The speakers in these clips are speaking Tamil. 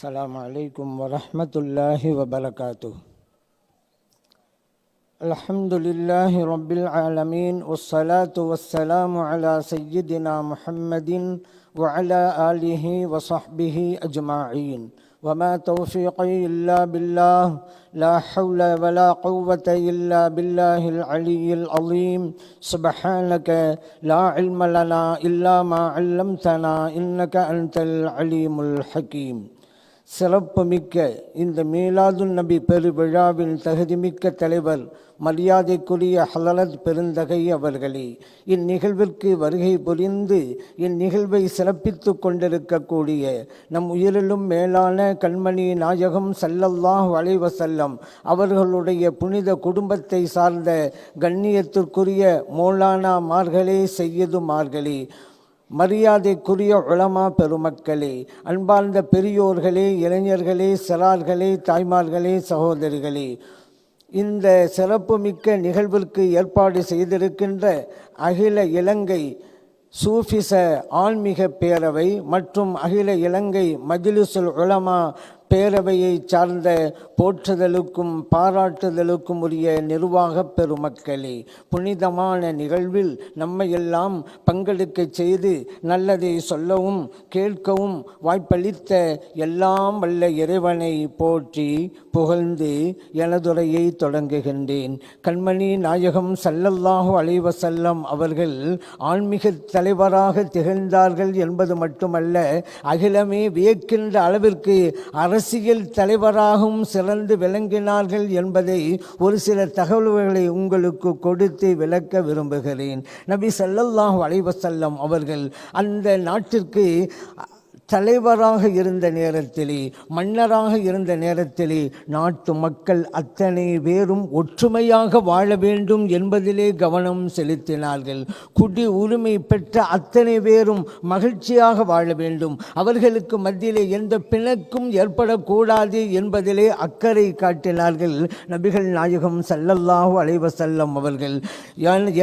السلام عليكم ورحمة الله وبركاته. الحمد لله رب العالمين والصلاة والسلام على سيدنا محمد وعلى آله وصحبه أجمعين. وما توفيقي إلا بالله، لا حول ولا قوة إلا بالله العلي العظيم. سبحانك لا علم لنا إلا ما علمتنا إنك أنت العليم الحكيم. சிறப்புமிக்க இந்த மீலாதுன் நபி பெருவிழாவின் தகுதிமிக்க தலைவர் மரியாதைக்குரிய ஹலரத் பெருந்தகை அவர்களே, இந்நிகழ்விற்கு வருகை புரிந்து இந்நிகழ்வை சிறப்பித்து கொண்டிருக்கக்கூடிய நம் உயிரிலும் மேலான கண்மணி நாயகம் ஸல்லல்லாஹு அலைஹி வஸல்லம் அவர்களுடைய புனித குடும்பத்தை சார்ந்த கண்ணியத்திற்குரிய மௌலானா மார்களே, செய்யதுமார்களே, மரியாதைக்குரிய உலமா பெருமக்களே, அன்பார்ந்த பெரியோர்களே, இளைஞர்களே, சிறார்களே, தாய்மார்களே, சகோதரிகளே, இந்த சிறப்புமிக்க நிகழ்விற்கு ஏற்பாடு செய்திருக்கின்ற அகில இலங்கை சூஃபிச ஆன்மீக பேரவை மற்றும் அகில இலங்கை மஜ்லிஸுல் உலமா பேரவையை சார்ந்த போற்றுதலுக்கும் பாராட்டுதலுக்கும் உரிய நிர்வாக பெருமக்களே, புனிதமான நிகழ்வில் நம்மையெல்லாம் பங்கெடுக்க செய்து நல்லதை சொல்லவும் கேட்கவும் வாய்ப்பளித்த எல்லாம் வல்ல இறைவனை போற்றி புகழ்ந்து எனதுரையை தொடங்குகின்றேன். கண்மணி நாயகம் ஸல்லல்லாஹு அலைஹி வஸல்லம் அவர்கள் ஆன்மீக தலைவராக திகழ்ந்தார்கள் என்பது மட்டுமல்ல, அகிலமே வியக்கின்ற அளவிற்கு அரசியல் தலைவராகவும் சிறந்து விளங்கினார்கள் என்பதை ஒரு சில தகவல்களை உங்களுக்கு கொடுத்து விளக்க விரும்புகிறேன். நபி ஸல்லல்லாஹு அலைஹி வஸல்லம் அவர்கள் அந்த நாட்டிற்கு தலைவராக இருந்த நேரத்திலே, மன்னராக இருந்த நேரத்திலே, நாட்டு மக்கள் அத்தனை பேரும் ஒற்றுமையாக வாழ வேண்டும் என்பதிலே கவனம் செலுத்தினார்கள். குடி உரிமை பெற்ற அத்தனை பேரும் மகிழ்ச்சியாக வாழ வேண்டும், அவர்களுக்கு மத்தியிலே எந்த பிணக்கும் ஏற்படக்கூடாது என்பதிலே அக்கறை காட்டினார்கள் நபிகள் நாயகம் ஸல்லல்லாஹு அலைஹி வஸல்லம் அவர்கள்.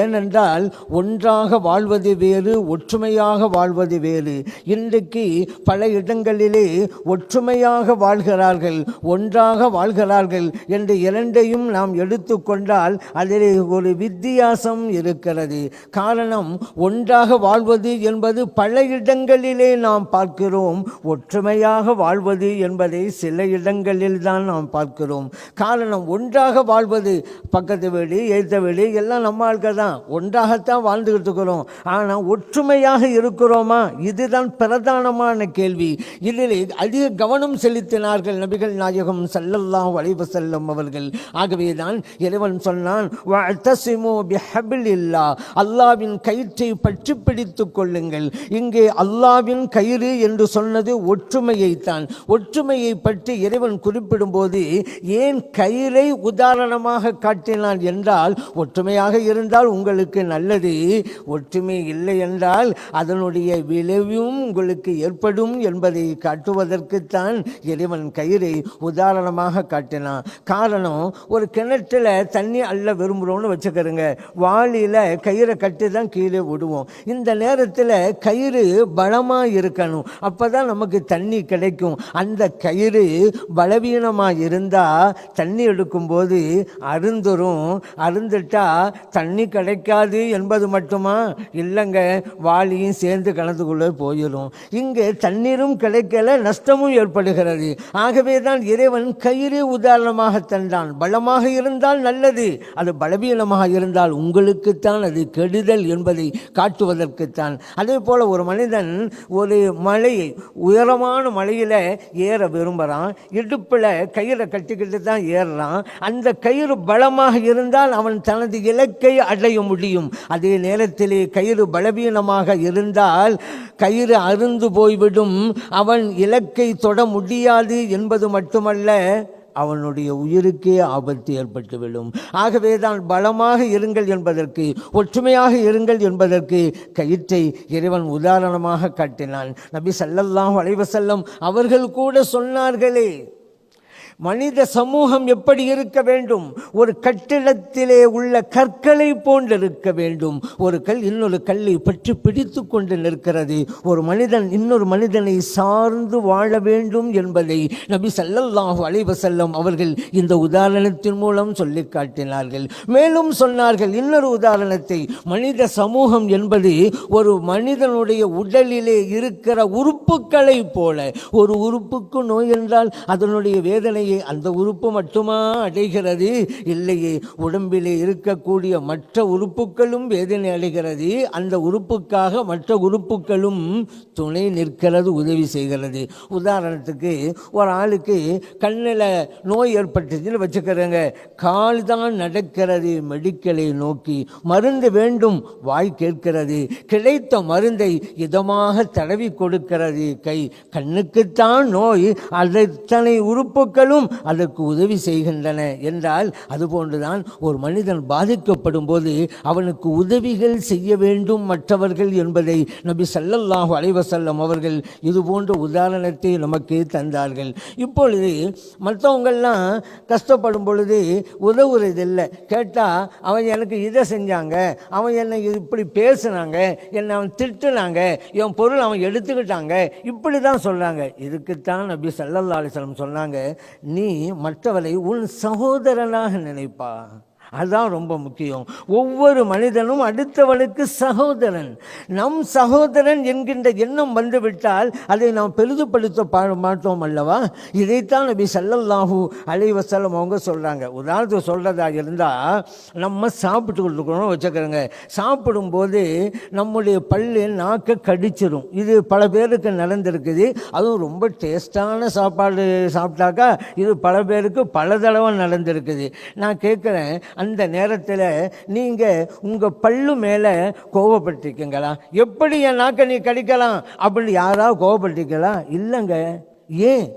ஏனென்றால் ஒன்றாக வாழ்வது வேறு, ஒற்றுமையாக வாழ்வது வேறு. இன்றைக்கு பல இடங்களிலே ஒற்றுமையாக வாழ்கிறார்கள், ஒன்றாக வாழ்கிறார்கள் என்று இரண்டையும் நாம் எடுத்துக்கொண்டால் அதிலே ஒரு வித்தியாசம் இருக்கிறது. காரணம், ஒன்றாக வாழ்வது என்பது பல இடங்களிலே நாம் பார்க்கிறோம், ஒற்றுமையாக வாழ்வது என்பதை சில இடங்களில் தான் நாம் பார்க்கிறோம். காரணம், ஒன்றாக வாழ்வது பக்கத்து வீடு எதிர்த்த வீடு எல்லாம் நம்ம ஆட்கள் தான், ஒன்றாகத்தான் வாழ்ந்துகிட்டு இருக்கிறோம். ஆனால் ஒற்றுமையாக இருக்கிறோமா? இதுதான் பிரதானமான கேள்வி. இதில் அதிக கவனம் செலுத்தினார்கள் நபிகள் நாயகம் ஸல்லல்லாஹு அலைஹி வஸல்லம் அவர்கள். ஆகவேதான் இறைவன் சொன்னான், வஅதஸிமு பிஹப்லில்லாஹ், அல்லாஹ்வின் கயிற்றை பற்றி பிடித்துக் கொள்ளுங்கள். இங்கே அல்லாஹ்வின் கயிறு என்று சொன்னது ஒற்றுமையைத்தான். ஒற்றுமையை பற்றி இறைவன் குறிப்பிடும்போது ஏன் கயிறை உதாரணமாக காட்டினான் என்றால், ஒற்றுமையாக இருந்தால் உங்களுக்கு நல்லது, ஒற்றுமை இல்லை என்றால் அதனுடைய விளைவும் உங்களுக்கு ஏற்படும் என்பதை காட்டுவதற்குத்தான் இறைவன் கயிறை உதாரணமாக காட்டினான். காரணம், ஒரு கிணற்றில் தண்ணி அள்ள விரும்புகிறோம்னு வச்சுக்கிறோங்க, வாளியில் கயிறை கட்டி தான் கீழே விடுவோம். இந்த நேரத்தில் கயிறு பலமாக இருக்கணும், அப்போ தான் நமக்கு தண்ணி கிடைக்கும். அந்த கயிறு பலவீனமாக இருந்தால் தண்ணி எடுக்கும்போது அருந்துரும், அருந்துட்டா தண்ணி கிடைக்காது என்பது மட்டுமா? இல்லைங்க, வாளியும் சேர்ந்து கணத்துக்குள்ளே போயிடும். இங்கே தண்ணீரும் கிடைக்கல, நஷ்டமும் ஏற்படுகிறது. ஆகவே தான் இறைவன் கயிறு உதாரணமாக தந்தான். பலமாக இருந்தால் நல்லது, அது பலவீனமாக இருந்தால் உங்களுக்குத்தான் அது கெடுதல் என்பதை காட்டுவதற்குத்தான். அதே போல ஒரு மனிதன் ஒரு மலையை, உயரமான மலையில் ஏற விரும்புகிறான், இடுப்பில் கயிறை கட்டிக்கிட்டு தான் ஏறுறான். அந்த கயிறு பலமாக இருந்தால் அவன் தனது இலக்கை அடைய முடியும். அதே நேரத்திலே கயிறு பலவீனமாக இருந்தால் கயிறு அருந்து போய்விடும், அவன் இலக்கை தொட முடியாது என்பது மட்டுமல்ல, அவனுடைய உயிருக்கே ஆபத்து ஏற்பட்டுவிடும். ஆகவே தான் பலமாக இருங்கள் என்பதற்கு, ஒற்றுமையாக இருங்கள் என்பதற்கு கயிற்றை இறைவன் உதாரணமாக காட்டினான். நபி ஸல்லல்லாஹு அலைஹி வஸல்லம் அவர்கள் கூட சொன்னார்களே, மனித சமூகம் எப்படி இருக்க வேண்டும்? ஒரு கட்டிடத்திலே உள்ள கற்களை போன்று இருக்க வேண்டும். ஒரு கல் இன்னொரு கல்லை பற்றி பிடித்து கொண்டு நிற்கிறது. ஒரு மனிதன் இன்னொரு மனிதனை சார்ந்து வாழ வேண்டும் என்பதை நபி ஸல்லல்லாஹு அலைஹி வஸல்லம் அவர்கள் இந்த உதாரணத்தின் மூலம் சொல்லி காட்டினார்கள். மேலும் சொன்னார்கள் இன்னொரு உதாரணத்தை, மனித சமூகம் என்பது ஒரு மனிதனுடைய உடலிலே இருக்கிற உறுப்புகளை போல. ஒரு உறுப்புக்கு நோய் என்றால் அதனுடைய வேதனையை அந்த உறுப்பு மட்டுமா அடைகிறது? இல்லையே, உடம்பிலே இருக்கக்கூடிய மற்ற உறுப்புகளும் வேதனை அடைகிறது. அந்த உறுப்புக்காக மற்ற உறுப்புகளும் துணை நிற்கிறது, உதவி செய்கிறது. உதாரணத்துக்கு ஒரு ஆளுக்கு கண்ணில் நோய் ஏற்பட்டுச்சுன்னு வச்சுக்கிறேங்க, கால் தான் நடக்கிறது மெடிக்கலை நோக்கி, மருந்து வேண்டும் வாய் கேட்கிறது, கிடைத்த மருந்தை இதமாக தடவி கொடுக்கிறது கை. கண்ணுக்குத்தான் நோய், அத்தனை உறுப்புகளும் அதற்கு உதவி செய்கின்றன என்றால் அதுபோன்றுதான் ஒரு மனிதன் பாதிக்கப்படும் போது அவனுக்கு உதவிகள் செய்ய வேண்டும் மற்றவர்கள் என்பதை நபி ஸல்லல்லாஹு அலைஹி வஸல்லம் அவர்கள் இது போன்ற உதாரணத்தை நமக்கு தந்தார்கள். இப்பொழுது மற்றவங்கள்லாம் கஷ்டப்படும் பொழுது உதவுறதில்லை. கேட்டால் அவன் எனக்கு இதை செஞ்சாங்க, அவன் என்னை இப்படி பேசுனாங்க, என்னை அவன் திட்டுனாங்க, என் பொருள் அவன் எடுத்துக்கிட்டாங்க, இப்படி தான் சொல்கிறாங்க. இதுக்குத்தான் நபி ஸல்லல்லாஹு அலைஹி வஸல்லம் சொன்னாங்க, நீ மற்றவரை உன் சகோதரனாக நினைப்பா. அதுதான் ரொம்ப முக்கியம். ஒவ்வொரு மனிதனும் அடுத்தவனுக்கு சகோதரன். நம் சகோதரன் என்கின்ற எண்ணம் வந்துவிட்டால் அதை நாம் பெரிதுபடுத்த மாட்டோம் அல்லவா? இதைத்தான் நபி ஸல்லல்லாஹு அலைஹி வஸல்லம் அவங்க சொல்கிறாங்க. உதாரணத்துக்கு சொல்கிறதா இருந்தால், நம்ம சாப்பிட்டு கொடுக்கணும்னு வச்சுக்கிறோங்க. சாப்பிடும்போது நம்முடைய பல்லு நாக்கை கடிச்சிடும். இது பல பேருக்கு நடந்திருக்குது. அதுவும் ரொம்ப டேஸ்டான சாப்பாடு சாப்பிட்டாக்கா இது பல பேருக்கு பல தடவை நடந்திருக்குது. நான் கேட்குறேன், அந்த நேரத்தில் நீங்கள் உங்கள் பல்லு மேலே கோபப்பட்டிருக்கீங்களா? எப்படி என் நாக்கை நீ கடிக்கலாம் அப்படின்னு யாராவது கோபப்பட்டிருக்கலாம்? இல்லைங்க. ஏன்?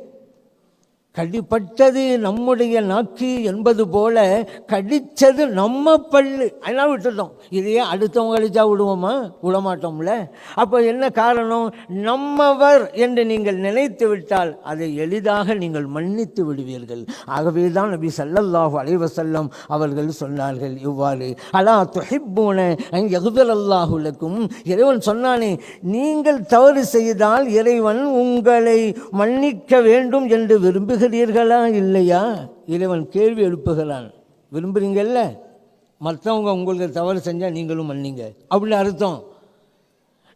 கடிப்பட்டது நம்முடைய நாக்கு என்பது போல கடித்தது நம்ம பல்லு, அதெல்லாம் விட்டுட்டோம். இதையே அடுத்தவங்க கடிச்சா விடுவோமா? விடமாட்டோம்ல. அப்போ என்ன காரணம்? நம்மவர் என்று நீங்கள் நினைத்து விட்டால் அதை எளிதாக நீங்கள் மன்னித்து விடுவீர்கள். ஆகவே தான் நபி ஸல்லல்லாஹு அலைஹி வஸல்லம் அவர்கள் சொன்னார்கள் இவ்வாறு, அலா துஹிப்பூன அன் யக்ஃபிரல்லாஹு லக்கும். இறைவன் சொன்னானே, நீங்கள் தவறு செய்தால் இறைவன் உங்களை மன்னிக்க வேண்டும் என்று விரும்புகிறார் இல்லையா? இறைவன் கேள்வி எழுப்புகிறான். விரும்புறீங்கல்ல? மற்றவங்க உங்களுக்கு தவறு செஞ்சால் நீங்களும் மன்னிங்க அப்படின்னு அர்த்தம்.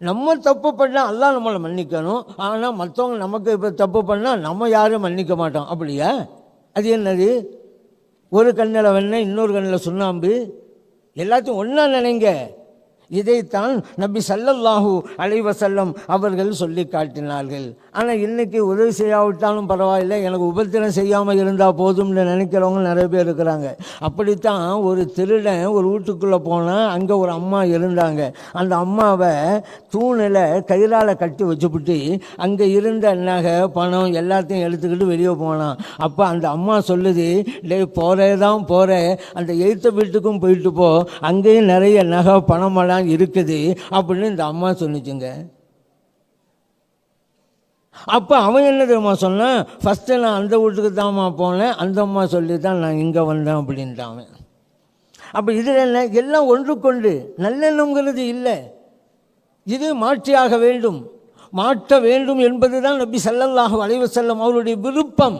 நம்ம தப்பு பண்ணால் அல்லாஹ் நம்மளை மன்னிக்கணும். ஆனால் மற்றவங்க நமக்கு இப்போ தப்பு பண்ணால் நம்ம யாரும் மன்னிக்க மாட்டோம். அப்படியா? அது என்னது? ஒரு கண்ணில் வெண்ணெய், இன்னொரு கண்ணில் சுண்ணாம்பு, எல்லாத்தையும் ஒன்றா நினைங்க. இதைத்தான் நபி ஸல்லல்லாஹு அலைஹி வஸல்லம் அவர்கள் சொல்லி காட்டினார்கள். ஆனால் இன்றைக்கி உதவி செய்யாவிட்டாலும் பரவாயில்லை, எனக்கு உபத்திரம் செய்யாமல் இருந்தால் போதும்னு நினைக்கிறவங்க நிறைய பேர் இருக்கிறாங்க. அப்படித்தான் ஒரு திருடன் ஒரு வீட்டுக்குள்ளே போனால் அங்கே ஒரு அம்மா இருந்தாங்க. அந்த அம்மாவை தூணில் கயிறால் கட்டி வச்சுப்பிட்டு அங்கே இருந்த நகை பணம் எல்லாத்தையும் எடுத்துக்கிட்டு வெளியே போனான். அப்போ அந்த அம்மா சொல்லுது, டே போகிறதான் போகிற, அந்த எய்த்த வீட்டுக்கும் போயிட்டு போ, அங்கேயும் நிறைய நகை பணமெல்லாம் இருக்குது அப்படின்னு இந்த அம்மா சொன்னிச்சுங்க. அப்போ அவன் என்ன தெரியுமா சொன்னான்? ஃபஸ்ட்டு நான் அந்த வீட்டுக்கு தான்மா போனேன், அந்த அம்மா சொல்லி தான் நான் இங்கே வந்தேன் அப்படின்ட்டான். அப்போ இதில் என்ன? எல்லாம் ஒன்றுக்கொண்டு நல்லெண்ணங்கிறது இல்லை. இது மாற்றியாக வேண்டும், மாற்ற வேண்டும் என்பது தான் நபி ஸல்லல்லாஹு அலைஹி வஸல்லம் அவருடைய விருப்பம்.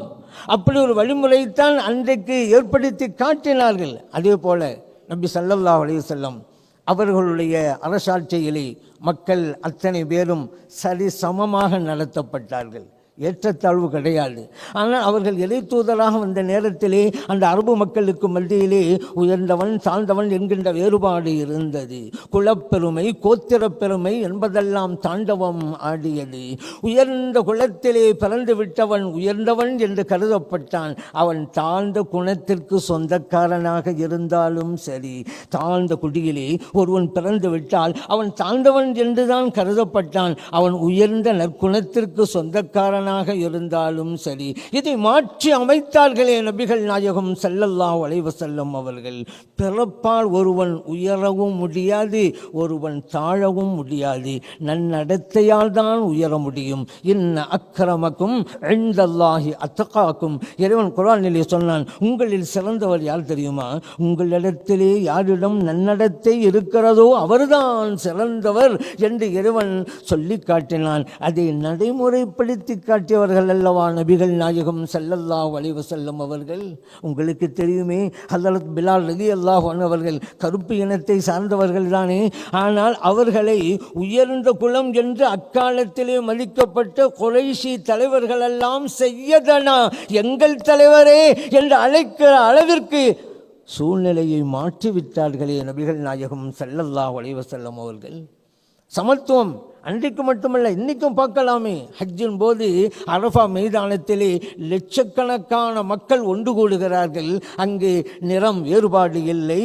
அப்படி ஒரு வழிமுறைத்தான் அன்றைக்கு ஏற்படுத்தி காட்டினார்கள். அதே போல் நபி ஸல்லல்லாஹு அலைஹி வஸல்லம் அவர்களுடைய அரசாட்சியிலே மக்கள் அத்தனை பேரும் சரி சமமாக நடத்தப்பட்டார்கள். ஏற்றத்தாழ்வு கிடையாது. ஆனால் அவர்கள் இறை தூதராக வந்த நேரத்திலே அந்த அரபு மக்களுக்கு மத்தியிலே உயர்ந்தவன் தாழ்ந்தவன் என்கின்ற வேறுபாடு இருந்தது. குலப்பெருமை கோத்திரப்பெருமை என்பதெல்லாம் தாண்டவம் ஆடியது. உயர்ந்த குலத்திலே பிறந்து விட்டவன் உயர்ந்தவன் என்று கருதப்பட்டான். அவன் தாழ்ந்த குணத்திற்கு சொந்தக்காரனாக இருந்தாலும் சரி, தாழ்ந்த குடியிலே ஒருவன் பிறந்து விட்டால் அவன் தாழ்ந்தவன் என்றுதான் கருதப்பட்டான். அவன் உயர்ந்த நற்குணத்திற்கு சொந்தக்காரன் ஆணாக இருந்தாலும் சரி, இதை மாற்றி அமைத்தார்களே நபிகள் நாயகம் ஸல்லல்லாஹு அலைஹி வஸல்லம் அவர்கள். பிறப்பால் ஒருவன் உயரவும் முடியாது, ஒருவன் தாழவும் முடியாது. நன்னடத்தையால் தான் உயர முடியும். இன்ன அக்ரமக்கும் இன்தல்லாஹி அத்தகாக்கும். இறைவன் குர்ஆனிலே சொன்னான், உங்களில் சிறந்தவர் யார் தெரியுமா? உங்களிடத்திலே யாரிடம் நன்னடத்தை இருக்கிறதோ அவர்தான் சிறந்தவர் என்று இறைவன் சொல்லி காட்டினான். அதை நடைமுறைப்படுத்தி காட்டியவர்கள் அல்லவா நபிகள் நாயகம் ஸல்லல்லாஹு அலைஹி வஸல்லம் அவர்கள். உங்களுக்கு தெரியுமே, ஹஸரத் பிலால் ரலியல்லாஹு அன்ஹு அவர்கள் கருப்பு இனத்தை சார்ந்தவர்கள் தானே. ஆனால் அவர்களை உயர்ந்த குலம் என்று அக்காலத்திலே மதிக்கப்பட்ட குறைஷி தலைவர்களெல்லாம் செய்யதனா எங்கள் தலைவரே என்று அழைக்கிற அளவிற்கு சூழ்நிலையை மாற்றிவிட்டார்களே நபிகள் நாயகம் ஸல்லல்லாஹு அலைஹி வஸல்லம் அவர்கள். சமத்துவம் அன்றைக்கு மட்டுமல்ல, இன்றைக்கும் பார்க்கலாமே. ஹஜ்ஜின் போது அரஃபா மைதானத்திலே லட்சக்கணக்கான மக்கள் ஒன்று கூடுகிறார்கள். அங்கே நிறம் வேறுபாடு இல்லை,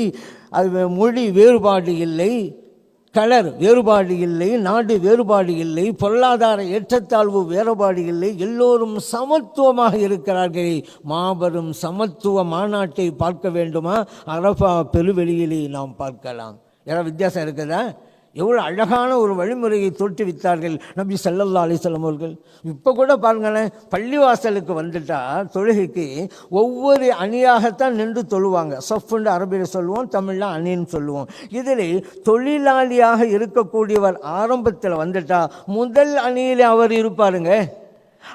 மொழி வேறுபாடு இல்லை, கலர் வேறுபாடு இல்லை, நாடு வேறுபாடு இல்லை, பொருளாதார ஏற்றத்தாழ்வு வேறுபாடு இல்லை. எல்லோரும் சமத்துவமாக இருக்கிறார்கள். மாபெரும் சமத்துவ மாநாட்டை பார்க்க வேண்டுமா? அரஃபா பெருவெளியிலே நாம் பார்க்கலாம். யாராவது வித்தியாசம் இருக்குதா? எவ்வளோ அழகான ஒரு வழிமுறையை தோற்றுவித்தார்கள் நபி ஸல்லல்லாஹு அலைஹி வஸல்லம் அவர்கள். இப்போ கூட பாருங்களேன், பள்ளிவாசலுக்கு வந்துட்டா தொழுகைக்கு ஒவ்வொரு அணியாகத்தான் நின்று தொழுவாங்க. சஃப்னு அரபியில் சொல்லுவோம், தமிழில் அணின்னு சொல்லுவோம். இதில் தொழிலாளியாக இருக்கக்கூடியவர் ஆரம்பத்தில் வந்துட்டா முதல் அணியில் அவர் இருப்பாருங்க.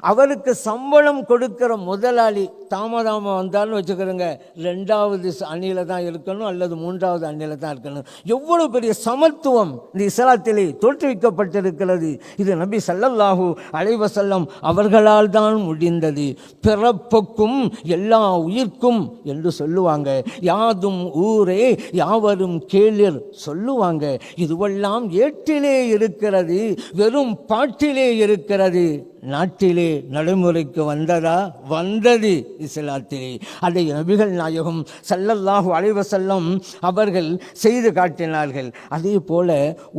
அவருக்கு சம்பளம் கொடுக்கிற முதலாளி தாமதாம வந்தாலும் வச்சுக்கிறோங்க, ரெண்டாவது அணியில் தான் இருக்கணும் அல்லது மூன்றாவது அணியில் தான் இருக்கணும். எவ்வளவு பெரிய சமத்துவம் இந்த இஸ்லாத்திலே தோற்றுவிக்கப்பட்டிருக்கிறது. இது நபி ஸல்லல்லாஹு அலைஹி வஸல்லம் அவர்களால் தான் முடிந்தது. பிறப்புக்கும் எல்லா உயிர்க்கும் என்று சொல்லுவாங்க. யாதும் ஊரே யாவரும் கேளிர் சொல்லுவாங்க. இதுவெல்லாம் ஏட்டிலே இருக்கிறது, வெறும் பாட்டிலே இருக்கிறது. நாட்டிலே நடைமுறைக்கு வந்ததா? வந்தது இஸ்லாத்திலே. அதை நபிகள் நாயகம் ஸல்லல்லாஹு அலைஹி வஸல்லம் அவர்கள் செய்து காட்டினார்கள். அதே போல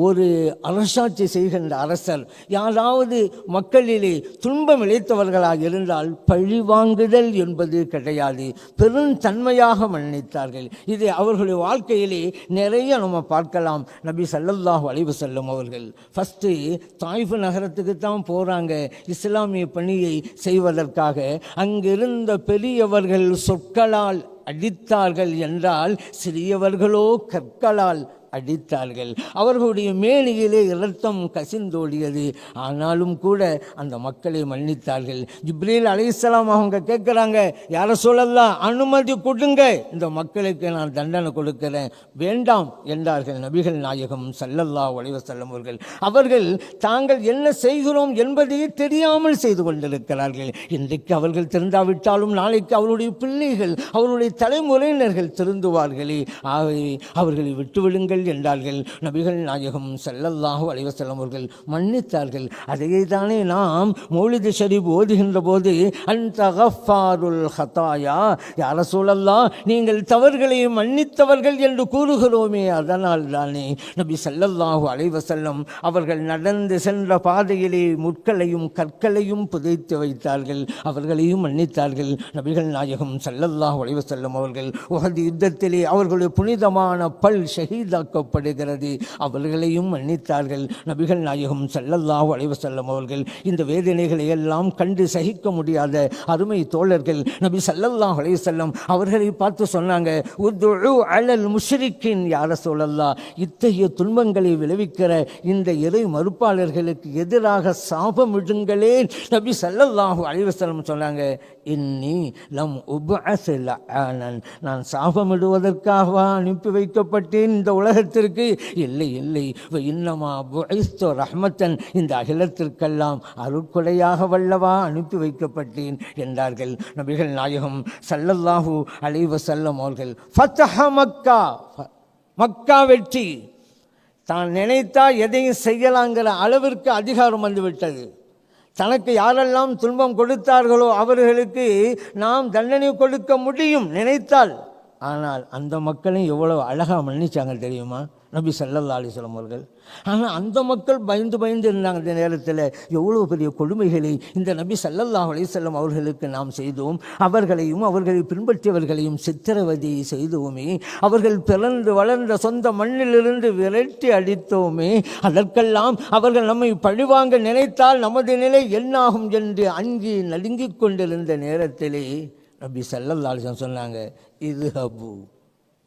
ஒரு அரசாட்சி செய்கின்ற அரசர் யாராவது மக்களிலே துன்பம் இழைத்தவர்களாக இருந்தால் பழிவாங்குதல் என்பது கிடையாது, பெருந்தன்மையாக மன்னித்தார்கள். இது அவர்களுடைய வாழ்க்கையிலே நிறைய நம்ம பார்க்கலாம். நபி ஸல்லல்லாஹு அலைஹி வஸல்லம் அவர்கள் ஃபஸ்ட்டு தாயிஃப் நகரத்துக்கு தான் போகிறாங்க இஸ்லாமிய பணியை செய்வதற்காக. அங்கிருந்த பெரியவர்கள் சொற்களால் அடித்தார்கள் என்றால், சிறியவர்களோ கற்களால் அடித்தார்கள். அவர்களுடைய மேனியிலே இரத்தம் கசிந்தோடியது. ஆனாலும் கூட அந்த மக்களை மன்னித்தார்கள். ஜிப்ரீல் அலைஹிஸ்ஸலாம் அவங்க கேட்குறாங்க, யார சொல்லலாம், அனுமதி கொடுங்க, இந்த மக்களுக்கு நான் தண்டனை கொடுக்கிறேன். வேண்டாம் என்றார்கள் நபிகள் நாயகம் ஸல்லல்லாஹு அலைஹி வஸல்லம் அவர்கள். அவர்கள் தாங்கள் என்ன செய்கிறோம் என்பதையே தெரியாமல் செய்து கொண்டிருக்கிறார்கள். இன்றைக்கு அவர்கள் திருந்தாவிட்டாலும் நாளைக்கு அவருடைய பிள்ளைகள், அவருடைய தலைமுறையினர்கள் திருந்துவார்களே. ஆகவே அவர்களை விட்டுவிடுங்கள் என்றார்கள். நபிகள் நாயகம் ஸல்லல்லாஹு அலைஹி வஸல்லம் அவர்கள் மன்னித்தார்கள். அதையே தானே நாம் மௌலிது ஷரீப் ஓதுகின்ற போது அன்த கஃபாருல் ஹதாயா, யா ரசூலல்லாஹ் நீங்கள் தவறுகளை மன்னித்தவர்கள் என்று கூறுகிறோமே, அதனால் தானே நபி ஸல்லல்லாஹு அலைஹி வஸல்லம் அவர்கள் நடந்து சென்ற பாதையிலே முட்களையும் கற்களையும் புதைத்து வைத்தார்கள். அவர்களையும் மன்னித்தார்கள். நபிகள் நாயகம் ஸல்லல்லாஹு அலைஹி வஸல்லம் அவர்கள் உஹது யுத்தத்திலே அவர்களுடைய புனிதமான பல் ஷஹீதாக்கப்படுகிறது, அவர்களையும் மன்னித்தார்கள். நபிகள் நாயகம் ஸல்லல்லாஹு அலைஹி வஸல்லம் அவர்கள் இந்த வேதனைகளை எல்லாம் கண்டு சகிக்க முடியாத அருமை தோழர்கள் நபி ஸல்லல்லாஹு அலைஹி வஸல்லம் அவர்களை பார்த்து சொன்னாங்க, உதுஉ அலல் முஷ்ரிக்கின் யா ரசூலல்லாஹ், இத்தகைய துன்பங்களை விளைவிக்கிற இந்த இறை மறுப்பாளர்களுக்கு எதிராக சாபமிடுங்களே. நபி ஸல்லல்லாஹு அலைஹி வஸல்லம் சொன்னாங்க, இன்னி லம் உபஅஸ் லஆனன், நான் சாபமிடுவதற்காகவா அனுப்பி வைக்கப்பட்டேன் இந்த உலகத்திற்கு? இல்லை இல்லை, இன்னமா புஇஸ்து ரஹ்மத்தன், இந்த அகிலத்திற்கெல்லாம் அருட்கொடையாக வல்லவா அனுப்பி வைக்கப்பட்டேன் என்றார்கள் நபிகள் நாயகம் ஸல்லல்லாஹு அலைஹி வஸல்லம் அவர்கள். ஃபத்ஹ மக்கா, மக்கா வெற்றி. தான் நினைத்தா எதையும் செய்யலாங்கிற அளவிற்கு அதிகாரம் வந்துவிட்டது. தனக்கு யாரெல்லாம் துன்பம் கொடுத்தார்களோ அவர்களுக்கு நாம் தண்டனை கொடுக்க முடியும் நினைத்தால். ஆனால் அந்த மக்களையும் எவ்வளோ அழகாக மன்னிச்சாங்க தெரியுமா? நபி ஸல்லல்லாஹு அலைஹி வஸல்லம் அவர்கள். ஆனால் அந்த மக்கள் பயந்து பயந்து இருந்தாங்க. அந்த நேரத்தில் எவ்வளோ பெரிய கொடுமைகளை இந்த நபி ஸல்லல்லாஹு அலைஹி வஸல்லம் அவர்களுக்கு நாம் செய்தோம், அவர்களையும் அவர்களை பின்பற்றியவர்களையும் சித்திரவதை செய்தோமே, அவர்கள் பிறந்து வளர்ந்த சொந்த மண்ணிலிருந்து விரட்டி அடித்தோமே, அதற்கெல்லாம் அவர்கள் நம்மை பழிவாங்க நினைத்தால் நமது நிலை என்னாகும் என்று அஞ்சி நடுங்கிக் கொண்டிருந்த நேரத்திலே நபி ஸல்லல்லாஹு அலைஹி வஸல்லம் சொன்னாங்க, இது அபு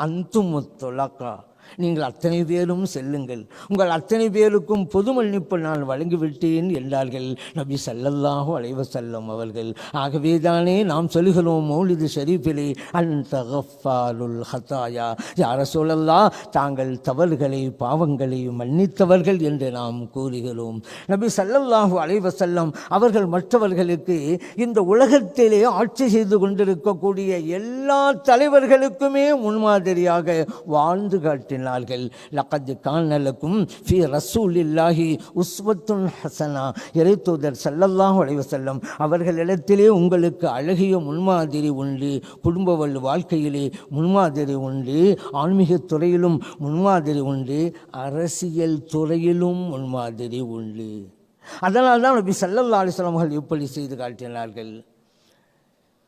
அந்துமுத்துலக்கா, நீங்கள் அத்தனை பேரும் செல்லுங்கள், உங்கள் அத்தனை பேருக்கும் பொது மன்னிப்பு நான் வழங்கிவிட்டேன் என்றார்கள் நபி ஸல்லல்லாஹு அலைஹி வஸல்லம் அவர்கள். ஆகவே தானே நாம் சொல்கிறோம் மௌலிது ஷரீஃபிலே, அன்த கஃபாருல் ஹதாயா, யா ரசூலல்லாஹ், தாங்கள் தவறுகளை பாவங்களை மன்னித்தவர்கள் என்று நாம் கூறுகிறோம். நபி ஸல்லல்லாஹு அலைஹி வஸல்லம் அவர்கள் மற்றவர்களுக்கு இந்த உலகத்திலே ஆட்சி செய்து கொண்டிருக்கக்கூடிய எல்லா தலைவர்களுக்குமே முன்மாதிரியாக வாழ்ந்து காட்டினார்கள். லகத் கான லக்கும் ஃபீ ரசூலில்லாஹி உஸ்வத்துன் ஹஸனா, இறைத்தூதர் ஸல்லல்லாஹு அலைஹி வஸல்லம் அவர்களிடத்திலே உங்களுக்கு அழகிய முன்மாதிரி உண்டு. குடும்ப வாழ்க்கையிலே முன்மாதிரி உண்டு, ஆன்மீக துறையிலும் முன்மாதிரி உண்டு, அரசியல் துறையிலும் முன்மாதிரி உண்டு. அதனால் தான் நபி ஸல்லல்லாஹு அலைஹி வஸல்லம் அவர்கள் இப்படி செய்து காட்டினார்கள்.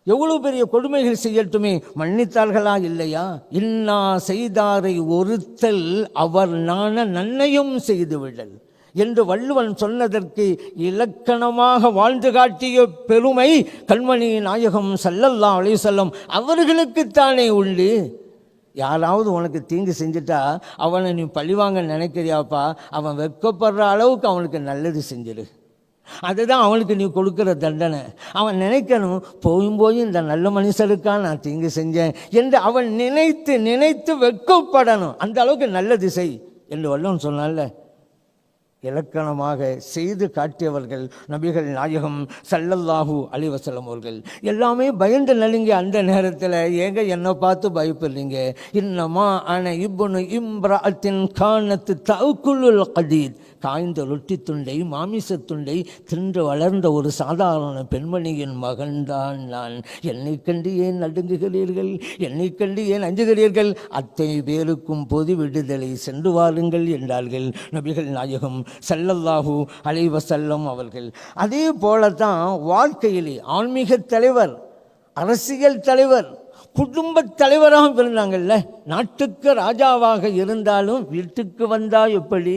எவ்வளவு பெரிய கொடுமைகள் செய்யட்டுமே, மன்னித்தார்களா இல்லையா? இன்னா செய்தாரை ஒருத்தல் அவர் நாண நன்னையும் செய்துவிடல் என்று வள்ளுவன் சொன்னதற்கு இலக்கணமாக வாழ்ந்து காட்டிய பெருமை கண்மணி நாயகம் ஸல்லல்லாஹு அலைஹி வஸல்லம் அவர்களுக்குத்தானே உண்டு. யாராவது உனக்கு தீங்கு செஞ்சுட்டா அவனை நீ பழிவாங்க நினைக்கிறியாப்பா, அவன் வெட்கப்படுற அளவுக்கு அவனுக்கு நல்லது செஞ்சிரு. அதுதான் அவனுக்கு நீ கொடுக்குற தண்டனை. அவன் நினைக்கணும், போய் இந்த நல்ல மனுஷருக்கா நான் தீங்கு செஞ்சேன் என்று அவன் நினைத்து நினைத்து வெட்கப்படணும். அந்த அளவுக்கு நல்லது செய் என்று வள்ளுவன் சொன்னால. இலக்கணமாக செய்து காட்டியவர்கள் நபிகள் நாயகம் ஸல்லல்லாஹு அலைஹி வஸல்லம் அவர்கள். எல்லாமே பயந்து நலுங்கி அந்த நேரத்தில், ஏங்க என்னை பார்த்து பயப்படுறீங்க, இன்னமா அன இப்னு இம்ரஅத்தின் கானத் தஅக்குலுல் கதீத், காய்ந்த ரொட்டி துண்டை மாமிசத்துண்டை தின்று வளர்ந்த ஒரு சாதாரண பெண்மணியின் மகன்தான் நான். என்னை கண்டு ஏன் நடுங்குகிறீர்கள், என்னை கண்டு ஏன் அஞ்சுகிறீர்கள், அத்தனை பேருக்கும் பொது விடுதலை சென்று வாருங்கள் என்றார்கள் நபிகள் நாயகம் ஸல்லல்லாஹு அலைஹி வஸல்லம் அவர்கள். அதே போலத்தான் வாழ்க்கையிலே ஆன்மீக தலைவர், அரசியல் தலைவர், குடும்பத் தலைவராக இருந்தாங்கல்ல. நாட்டுக்கு ராஜாவாக இருந்தாலும் வீட்டுக்கு வந்தா எப்படி?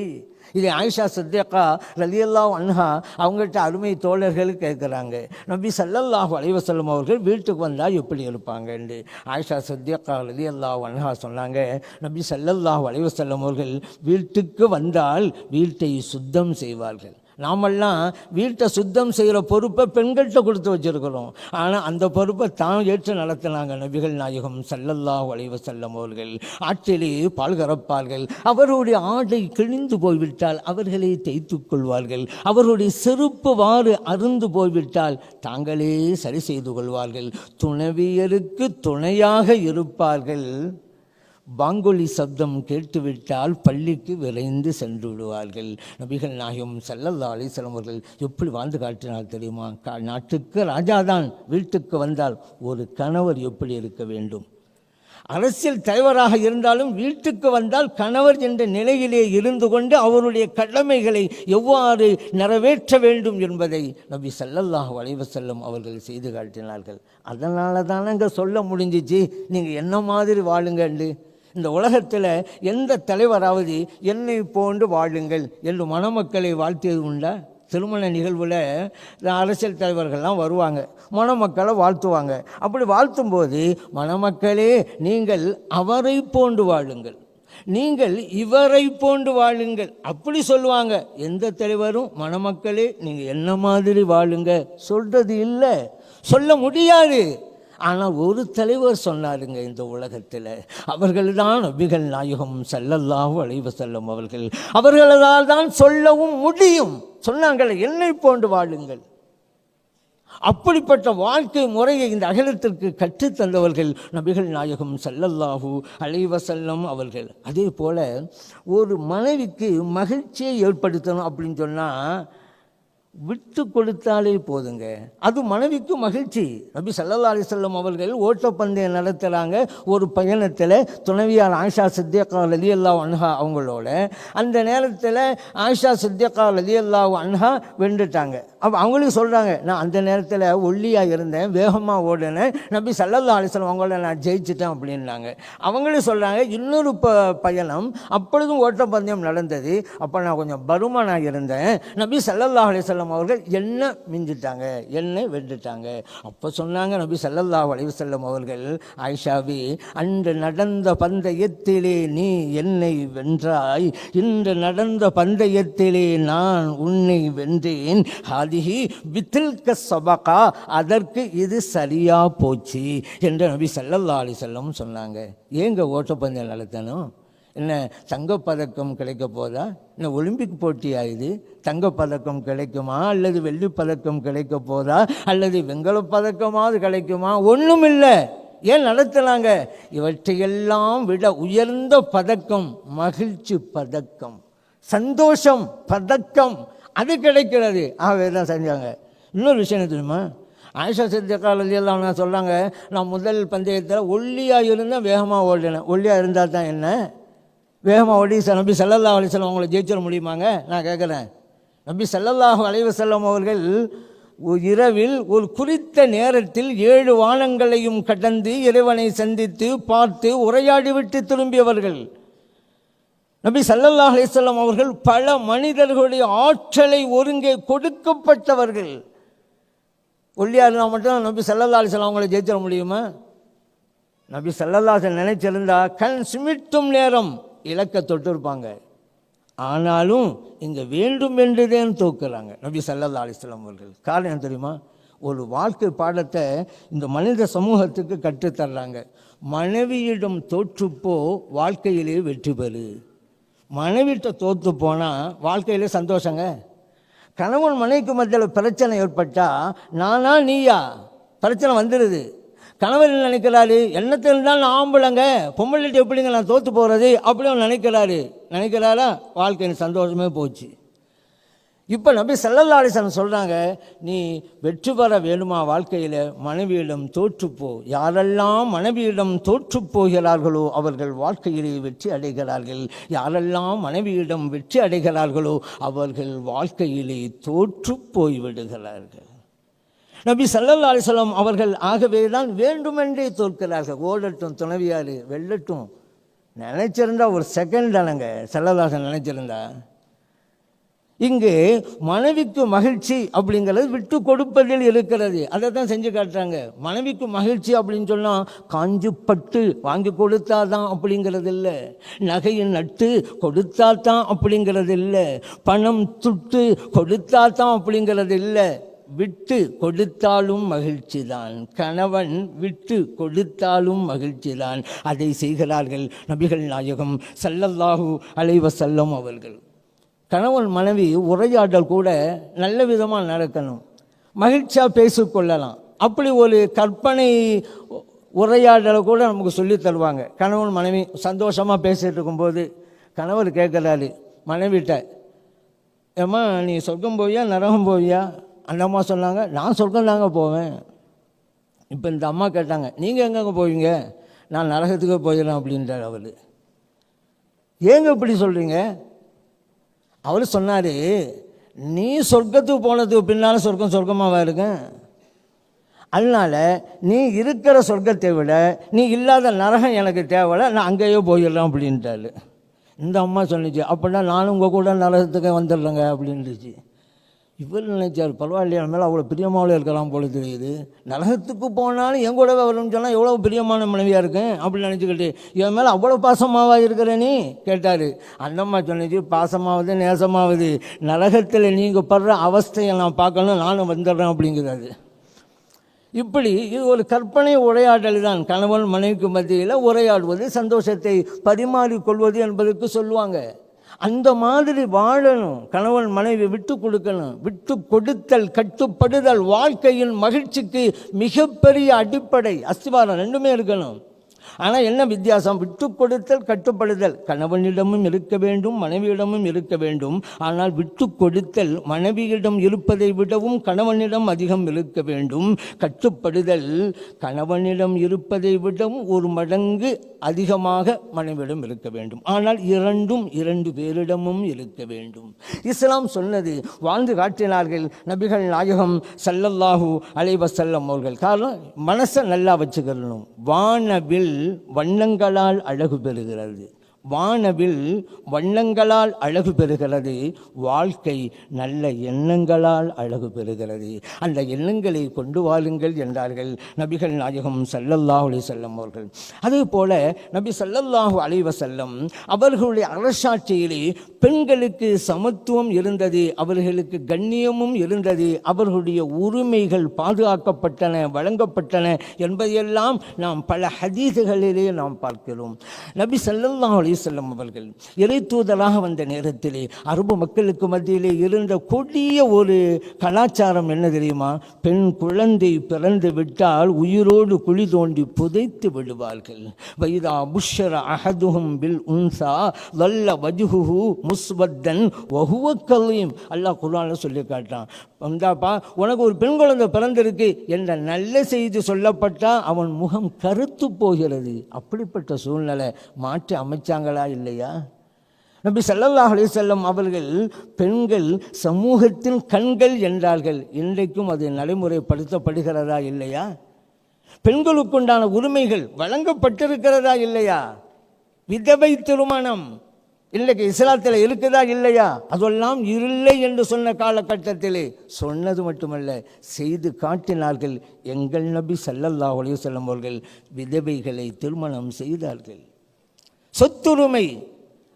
இதை ஆயிஷா சித்திகா ரலியல்லாஹு அன்ஹா அவங்கள்ட்ட அருமை தோழர்கள் கேட்குறாங்க, நபி ஸல்லல்லாஹு அலைஹி வஸல்லம் அவர்கள் வீட்டுக்கு வந்தால் எப்படி இருப்பாங்க என்று. ஆயிஷா சித்திகா ரலியல்லாஹு அன்ஹா சொன்னாங்க, நபி ஸல்லல்லாஹு அலைஹி வஸல்லம் அவர்கள் வீட்டுக்கு வந்தால் வீட்டை சுத்தம் செய்வார்கள். நாமெல்லாம் வீட்டை சுத்தம் செய்கிற பொறுப்பை பெண்கள்கிட்ட கொடுத்து வச்சுருக்கிறோம். ஆனால் அந்த பொறுப்பை தான் ஏற்று நடத்தினாங்க நபிகள் நாயகம் ஸல்லல்லாஹு அலைஹி வஸல்லம் அவர்கள். ஆற்றிலே பால் கறப்பார்கள், அவருடைய ஆடை கிழிந்து போய்விட்டால் அவர்களே தேய்த்து கொள்வார்கள், அவருடைய செருப்பு வாறு அருந்து போய்விட்டால் தாங்களே சரி செய்து கொள்வார்கள், துணைவியருக்கு துணையாக இருப்பார்கள். பாங்கொலி சப்தம் கேட்டுவிட்டால் பள்ளிக்கு விரைந்து சென்று விடுவார்கள். நபிகள் நாயகம் ஸல்லல்லாஹு அலைஹி வஸல்லம் அவர்கள் எப்படி வாழ்ந்து காட்டினார் தெரியுமா? நாட்டுக்கு ராஜாதான் வீட்டுக்கு வந்தால் ஒரு கணவர் எப்படி இருக்க வேண்டும்? அரசியல் தலைவராக இருந்தாலும் வீட்டுக்கு வந்தால் கணவர் என்ற நிலையிலே இருந்து கொண்டு அவருடைய கடமைகளை எவ்வாறு நிறைவேற்ற வேண்டும் என்பதை நபி ஸல்லல்லாஹு அலைஹி வஸல்லம் அவர்கள் செய்து காட்டினார்கள். அதனால தானங்க சொல்ல முடிஞ்சிச்சு, நீங்கள் என்ன மாதிரி வாழுங்கன்னு. இந்த உலகத்தில் எந்த தலைவராவது என்னை போன்று வாழுங்கள் என்று மணமக்களை வாழ்த்தியது உண்டா? திருமண நிகழ்வில் அரசியல் தலைவர்கள்லாம் வருவாங்க, மணமக்களை வாழ்த்துவாங்க. அப்படி வாழ்த்தும்போது, மணமக்களே நீங்கள் அவரை போன்று வாழுங்கள், நீங்கள் இவரை போன்று வாழுங்கள் அப்படி சொல்லுவாங்க. எந்த தலைவரும் மணமக்களே நீங்கள் என்ன மாதிரி வாழுங்க சொல்கிறது இல்லை, சொல்ல முடியாது. ஆனால் ஒரு தலைவர் சொன்னாருங்க இந்த உலகத்தில், அவர்கள்தான் நபிகள் நாயகம் ஸல்லல்லாஹு அலைஹி வஸல்லம் அவர்கள். அவர்களால் தான் சொல்லவும் முடியும். சொன்னாங்களே, என்னை போன்று வாழுங்கள். அப்படிப்பட்ட வாழ்க்கை முறையை இந்த அகிலத்திற்கு கற்றுத்தந்தவர்கள் நபிகள் நாயகம் ஸல்லல்லாஹு அலைஹி வஸல்லம் அவர்கள். அதே போல் ஒரு மனைவிக்கு மகிழ்ச்சியை ஏற்படுத்தணும் அப்படின்னு சொன்னால், விட்டு கொடுத்தாலே போதுங்க, அது மனைவிக்கு மகிழ்ச்சி. நபி ஸல்லல்லாஹு அலைஹி வஸல்லம் அவர்கள் ஓட்டப்பந்தயம் நடத்துகிறாங்க. ஒரு பயணத்தில் துணைவியார் ஆயிஷா சித்திகா ரலியல்லாஹு அன்ஹா அவங்களோட, அந்த நேரத்தில் ஆயிஷா சித்திகா ரலியல்லாஹு அன்ஹா வென்றுட்டாங்க. அப்போ அவங்களும் சொல்கிறாங்க, நான் அந்த நேரத்தில் ஒல்லியாக இருந்தேன், வேகமாக ஓடினேன், நபி ஸல்லல்லாஹு அலைஹி வஸல்லம் அவங்கள நான் ஜெயிச்சிட்டேன் அப்படின்னாங்க. அவங்களும் சொல்கிறாங்க, இன்னொரு பயணம் அப்பொழுதும் ஓட்டப்பந்தயம் நடந்தது, அப்போ நான் கொஞ்சம் பருமனாக இருந்தேன், நபி ஸல்லல்லாஹு அலைஹி வஸல்லம் அவர்கள் என்ன மிஞ்சிட்டாங்க, என்னை வென்றுட்டாங்க. அப்போ சொன்னாங்க நபி ஸல்லல்லாஹு அலைஹி வஸல்லம் அவர்கள், ஆயிஷாவே, அன்று நடந்த பந்தயத்திலே நீ என்னை வென்றாய், இன்று நடந்த பந்தயத்திலே நான் உன்னை வென்றேன், ஹாதிஹி பித்தில்க சபகா, அதற்கு இது சரியா போச்சு என்று நபி ஸல்லல்லாஹு அலைஹி வஸல்லம் சொன்னாங்க. ஏங்க ஓட்டப்பந்தயம் நடத்தணும்? என்ன தங்கப்பதக்கம் கிடைக்க போதா? என்ன ஒலிம்பிக் போட்டியா இது? தங்கப்பதக்கம் கிடைக்குமா, அல்லது வெள்ளிப்பதக்கம் கிடைக்க போதா, அல்லது வெண்கலப்பதக்கமாவது கிடைக்குமா? ஒன்றும் இல்லை. ஏன் நடத்தினாங்க? இவற்றையெல்லாம் விட உயர்ந்த பதக்கம் மகிழ்ச்சி பதக்கம், சந்தோஷம் பதக்கம், அது கிடைக்கிறது. ஆகவே தான் செஞ்சாங்க. இன்னொரு விஷயம் என்ன தெரியுமா? ஆயிஷா சித்திகா ரலியல்லாஹு அன்ஹா சொல்கிறாங்க, நான் முதல் பந்தயத்தில் ஒல்லியாக இருந்தால் வேகமாக ஓடினேன். ஒல்லியாக இருந்தால் தான் என்ன வேகமாக ஓடி நபி ஸல்லல்லாஹு அலைஹி வஸல்லம் அவங்களை ஜெயிச்சிட முடியுமாங்க? நான் கேட்குறேன். நபி ஸல்லல்லாஹு அலைஹி வஸல்லம் அவர்கள் இரவில் ஒரு குறித்த நேரத்தில் 7 வானங்களையும் கடந்து இறைவனை சந்தித்து பார்த்து உரையாடிவிட்டு திரும்பியவர்கள். நபி ஸல்லல்லாஹு அலைஹி வஸல்லம் அவர்கள் பல மனிதர்களுடைய ஆற்றலை ஒருங்கே கொடுக்கப்பட்டவர்கள். ஒல்லியாக இருந்தால் மட்டும் நபி ஸல்லல்லாஹு அலைஹி வஸல்லம் அவங்களை ஜெயிச்சிட முடியுமா? நபி ஸல்லல்லாஹு அலைஹி வஸல்லம் நினைச்சிருந்தா கண் சிமிட்டும் நேரம் இலக்க தொட்டு இருப்பாங்க. ஆனாலும் இங்கே வேண்டும் என்றுதான் தோக்குறாங்க நபி ஸல்லல்லாஹு அலைஹி வஸல்லம் அவர்கள். காரணம் தெரியுமா? ஒரு வாழ்க்கை பாடத்தை இந்த மனித சமூகத்துக்கு கற்றுத்தர்றாங்க. மனைவியிடம் தோற்றுப்போ வாழ்க்கையிலே வெற்றி பெறு. மனைவிட்ட தோற்று போனால் வாழ்க்கையிலே சந்தோஷங்க. கணவன் மனைவிக்கு மத்தியில் பிரச்சனை ஏற்பட்டால் நானா நீயா பிரச்சனை வந்துடுது. கணவர் நினைக்கிறாரு, என்னத்தை இருந்தாலும் நான் ஆம்பளைங்க, பொம்பளைட்டு எப்படிங்க நான் தோற்று போகிறது அப்படின்னு நினைக்கிறாரா? வாழ்க்கையின் சந்தோஷமே போச்சு. இப்போ நபி ஸல்லல்லாஹு அலைஹி வஸல்லம் சொல்கிறாங்க, நீ வெற்றி பெற வேணுமா வாழ்க்கையில், மனைவியிடம் தோற்றுப்போ. யாரெல்லாம் மனைவியிடம் தோற்று போகிறார்களோ அவர்கள் வாழ்க்கையிலே வெற்றி அடைகிறார்கள். யாரெல்லாம் மனைவியிடம் வெற்றி அடைகிறார்களோ அவர்கள் வாழ்க்கையிலே தோற்று போய்விடுகிறார்கள். நபி ஸல்லல்லாஹு அலைஹி வஸல்லம் அவர்கள் ஆகவே தான் வேண்டுமென்றே தோற்கிறார்கள். ஓடட்டும் துணைவியார், வெல்லட்டும் நினைச்சிருந்தா ஒரு செகண்ட் தானங்க ஸல்லல்லாஹு அலைஹி வஸல்லம் நினைச்சிருந்தா. இங்கு மனைவிக்கு மகிழ்ச்சி அப்படிங்கிறது விட்டு கொடுப்பதில் இருக்கிறது. அதை தான் செஞ்சு காட்டுறாங்க. மனைவிக்கு மகிழ்ச்சி அப்படின்னு சொன்னால் காஞ்சு பட்டு வாங்கி கொடுத்தா தான் அப்படிங்கிறது இல்லை, நகையின் நட்டு கொடுத்தா தான் அப்படிங்கிறது இல்லை, பணம் துட்டு கொடுத்தா தான் அப்படிங்கிறது இல்லை, விட்டு கொடுத்தாலும் மகிழ்ச்சி தான். கணவன் விட்டு கொடுத்தாலும் மகிழ்ச்சி தான். அதை செய்கிறார்கள் நபிகள் நாயகம் ஸல்லல்லாஹு அலைஹி வஸல்லம் அவர்கள். கணவன் மனைவி உரையாடல் கூட நல்ல விதமாக நடக்கணும், மகிழ்ச்சியாக பேசிக்கொள்ளலாம். அப்படி ஒரு கற்பனை உரையாடலை கூட நமக்கு சொல்லி தருவாங்க. கணவன் மனைவி சந்தோஷமாக பேசிகிட்டு இருக்கும்போது கணவர் கேட்குறாரு மனைவிட்ட, ஏம்மா நீ சொர்க்கம் போவியா நரகம் போவியா? அந்த அம்மா சொன்னாங்க, நான் சொர்க்கம் தாங்க போவேன். இப்போ இந்த அம்மா கேட்டாங்க, நீங்கள் எங்கெங்கே போவீங்க? நான் நரகத்துக்கு போயிடலாம் அப்படின்றார் அவர். ஏங்க இப்படி சொல்கிறீங்க? அவர் சொன்னார், நீ சொர்க்கத்துக்கு போனதுக்கு பின்னால் சொர்க்கமாக இருக்கேன். அதனால் நீ இருக்கிற சொர்க்கத்தை விட நீ இல்லாத நரகம் எனக்கு தேவையில்லை, நான் அங்கேயோ போயிடலாம் அப்படின்ட்டாரு. இந்த அம்மா சொன்னிச்சு, அப்படின்னா நானும் உங்கள் கூட நரகத்துக்கு வந்துடுறேங்க அப்படின்ட்டுச்சு. இவர் நினைச்சார், பரவாயில்லையா, மேலே அவ்வளோ பிரியமாவில் இருக்கலாம் போல தெரியுது, நரகத்துக்கு போனாலும் என் கூட வரணும்னு சொன்னால் எவ்வளோ பிரியமான மனைவியாக இருக்கேன் அப்படின்னு நினச்சிக்கிட்டு என் மேலே அவ்வளோ பாசமாவா இருக்கிற நீ கேட்டார். அந்தம்மா சொன்னிச்சு, பாசமாவது நேசமாவது நரகத்தில் நீங்கள் படுற அவஸ்தையை நான் பார்க்கணும், நானும் வந்துடுறேன் அப்படிங்கிறாரு. இப்படி இது ஒரு கற்பனை உரையாடல் தான். கணவன் மனைவிக்கு மத்தியில் உரையாடுவது, சந்தோஷத்தை பரிமாறிக்கொள்வது என்பதற்கு சொல்லுவாங்க. அந்த மாதிரி வாழணும். கணவன் மனைவி விட்டு கொடுக்கணும். விட்டு கொடுத்தல், கட்டுப்படுதல் வாழ்க்கையின் மகிழ்ச்சிக்கு மிகப்பெரிய அடிப்படை, அஸ்திவாரம் ரெண்டுமே இருக்கணும். ஆனால் என்ன வித்தியாசம்? விட்டு கொடுத்தல், கட்டுப்படுதல் கணவனிடமும் இருக்க வேண்டும், மனைவியிடமும் இருக்க வேண்டும். ஆனால் விட்டு கொடுத்தல் மனைவியிடம் இருப்பதை விடவும் கணவனிடம் அதிகம் இருக்க வேண்டும். கட்டுப்படுதல் கணவனிடம் இருப்பதை விடவும் ஒரு மடங்கு அதிகமாக மனைவியிடம் இருக்க வேண்டும். ஆனால் இரண்டும் இரண்டு பேரிடமும் இருக்க வேண்டும். இஸ்லாம் சொன்னது, வாழ்ந்து காட்டினார்கள் நபிகள் நாயகம் ஸல்லல்லாஹு அலைஹி வஸல்லம் அவர்கள். காரணம், மனசை நல்லா வச்சுக்கணும். வானவில் வண்ணங்களால் அழகு பெறுகிறது, வானவில் வண்ணங்களால் அழகு பெறுகிறது, வாழ்க்கை நல்ல எண்ணங்களால் அழகு பெறுகிறது. அந்த எண்ணங்களை கொண்டு வாருங்கள் என்றார்கள் நபிகள் நாயகம் ஸல்லல்லாஹு அலைஹி வஸல்லம் அவர்கள். அதே போல நபி ஸல்லல்லாஹு அலைஹி வஸல்லம் அவர்களுடைய அரசாட்சியிலே பெண்களுக்கு சமத்துவம் இருந்தது, அவர்களுக்கு கண்ணியமும் இருந்தது, அவர்களுடைய உரிமைகள் பாதுகாக்கப்பட்டன, வழங்கப்பட்டன என்பதையெல்லாம் நாம் பல ஹதீதுகளிலே நாம் பார்க்கிறோம். நபி ஸல்லல்லாஹு அலைஹி வஸல்லம் அவர்கள் இறை தூதராக வந்த நேரத்திலே அரபு மக்களுக்கு மத்தியிலே இருந்த கொடிய ஒரு கலாச்சாரம் என்ன தெரியுமா? பெண் குழந்தை பிறந்து விட்டால் உயிரோடு குழி தோண்டி புதைத்து விடுவார்கள். வைதா புஷ்ஷர அஹதுஹும் பில் உன்சா வல்ல வஜ்ஹுஹு முஸ்வத்தன் வஹுவ கலீம். அல்லாஹ் குர்ஆன்ல சொல்லி காட்டான், வந்தாப்பா உனக்கு ஒரு பெண் குழந்தை பிறந்திருக்கு என்ற நல்ல செய்தி சொல்லப்பட்டா அவன் முகம் கருத்து போகிறது. அப்படிப்பட்ட சூழ்நிலை மாற்றி அமைச்சாங்களா இல்லையா? நபி ஸல்லல்லாஹு அலைஹி வஸல்லம் அவர்கள் பெண்கள் சமூகத்தின் கண்கள் என்றார்கள். இன்றைக்கும் அது நடைமுறைப்படுத்தப்படுகிறதா இல்லையா? பெண்களுக்குண்டான உரிமைகள் வழங்கப்பட்டிருக்கிறதா இல்லையா? விதவை திருமணம் இன்றைக்கு இஸ்லாத்தில் இருக்குதா இல்லையா? அதெல்லாம் இல்லை என்று சொன்ன காலகட்டத்திலே சொன்னது மட்டுமல்ல, செய்து காட்டினார்கள். எங்கள் நபி ஸல்லல்லாஹு அலைஹி வஸல்லம் அவர்கள் விதவைகளை திருமணம் செய்தார்கள். சொத்துரிமை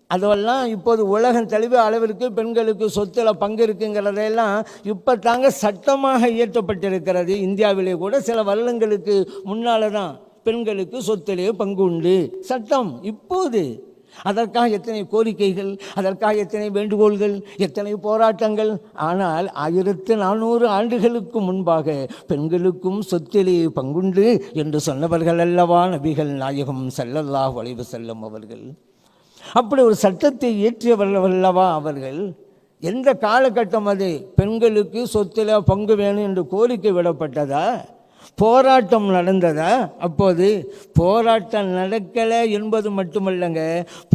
அதெல்லாம் இப்போது உலகம் தழுவிய அளவிற்கு பெண்களுக்கு சொத்தில் பங்கு இருக்குங்கிறதெல்லாம் இப்போ தாங்க சட்டமாக இயற்றப்பட்டிருக்கிறது. இந்தியாவிலே கூட சில வருடங்களுக்கு முன்னால் தான் பெண்களுக்கு சொத்திலே பங்கு உண்டு சட்டம். இப்போது அதற்காக எத்தனை கோரிக்கைகள், அதற்காக எத்தனை வேண்டுகோள்கள், எத்தனை போராட்டங்கள். ஆனால் 1400 ஆண்டுகளுக்கு முன்பாக பெண்களுக்கும் சொத்திலே பங்குண்டு என்று சொன்னவர்கள் அல்லவா நபிகள் நாயகம் ஸல்லல்லாஹு அலைஹி வஸல்லம் அவர்கள். அப்படி ஒரு சட்டத்தை இயற்றியவர்கள் அல்லவா அவர்கள். எந்த காலகட்டம் அது? பெண்களுக்கு சொத்தில் பங்கு வேணும் என்று கோரிக்கை விடப்பட்டதா? போராட்டம் நடந்ததா? அப்போது போராட்டம் நடக்கலை என்பது மட்டுமல்லங்க,